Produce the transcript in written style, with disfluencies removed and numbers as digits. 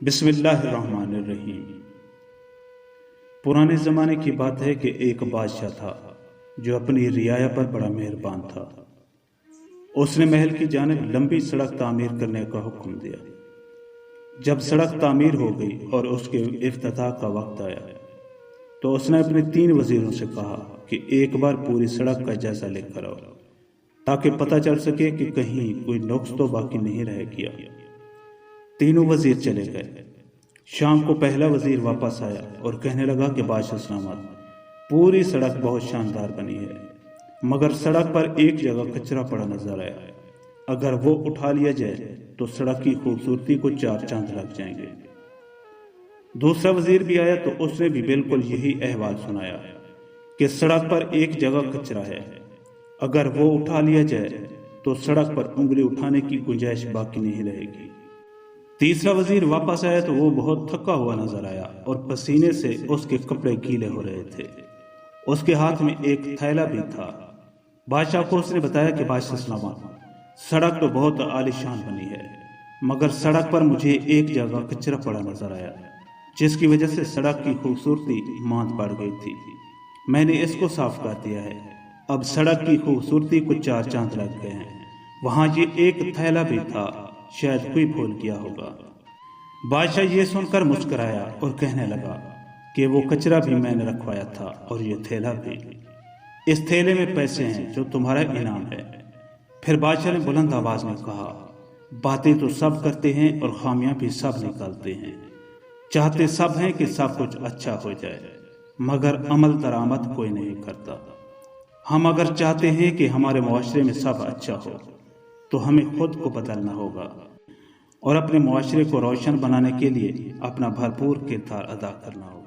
बिस्मिल्लाहिर्रहमानिर्रहीम। पुराने ज़माने की बात है कि एक बादशाह था जो अपनी रियाया पर बड़ा मेहरबान था। उसने महल की जानिब लंबी सड़क तामीर करने का हुक्म दिया। जब सड़क तामीर हो गई और उसके इफ्तिताह का वक्त आया तो उसने अपने 3 वजीरों से कहा कि एक बार पूरी सड़क का जायजा लेकर आओ ताकि पता चल सके कि कहीं कोई नुक्स तो बाकी नहीं रह गया। तीनों वजीर चले गए। शाम को पहला वजीर वापस आया और कहने लगा कि बादशाह सलामत, पूरी सड़क बहुत शानदार बनी है, मगर सड़क पर एक जगह कचरा पड़ा नजर आया। अगर वो उठा लिया जाए तो सड़क की खूबसूरती को 4 चांद लग जाएंगे। दूसरा वजीर भी आया तो उसने भी बिल्कुल यही अहवाल सुनाया कि सड़क पर एक जगह कचरा है, अगर वो उठा लिया जाए तो सड़क पर उंगली उठाने की गुंजाइश बाकी नहीं रहेगी। तीसरा वजीर वापस आया तो वो बहुत थका हुआ नजर आया और पसीने से उसके कपड़े गीले हो रहे थे। उसके हाथ में एक थैला भी था। बादशाह को उसने बताया कि बादशाह सलामत, सड़क तो बहुत आलीशान बनी है, मगर सड़क पर मुझे एक जगह कचरा पड़ा नजर आया जिसकी वजह से सड़क की खूबसूरती मांद पड़ गई थी। मैंने इसको साफ कर दिया है, अब सड़क की खूबसूरती को 4 चांद लग गए हैं। वहां ये एक थैला भी था, शायद कोई भूल गया होगा। बादशाह ये सुनकर मुस्कुराया और कहने लगा कि वो कचरा भी मैंने रखवाया था और ये थैला भी। इस थैले में पैसे हैं जो तुम्हारा इनाम है। फिर बादशाह ने बुलंद आवाज में कहा, बातें तो सब करते हैं और खामियां भी सब निकालते हैं। चाहते सब हैं कि सब कुछ अच्छा हो जाए, मगर अमल दरामद कोई नहीं करता। हम अगर चाहते हैं कि हमारे मुआशरे में सब अच्छा हो तो हमें खुद को बदलना होगा और अपने मुआशरे को रोशन बनाने के लिए अपना भरपूर किरदार अदा करना होगा।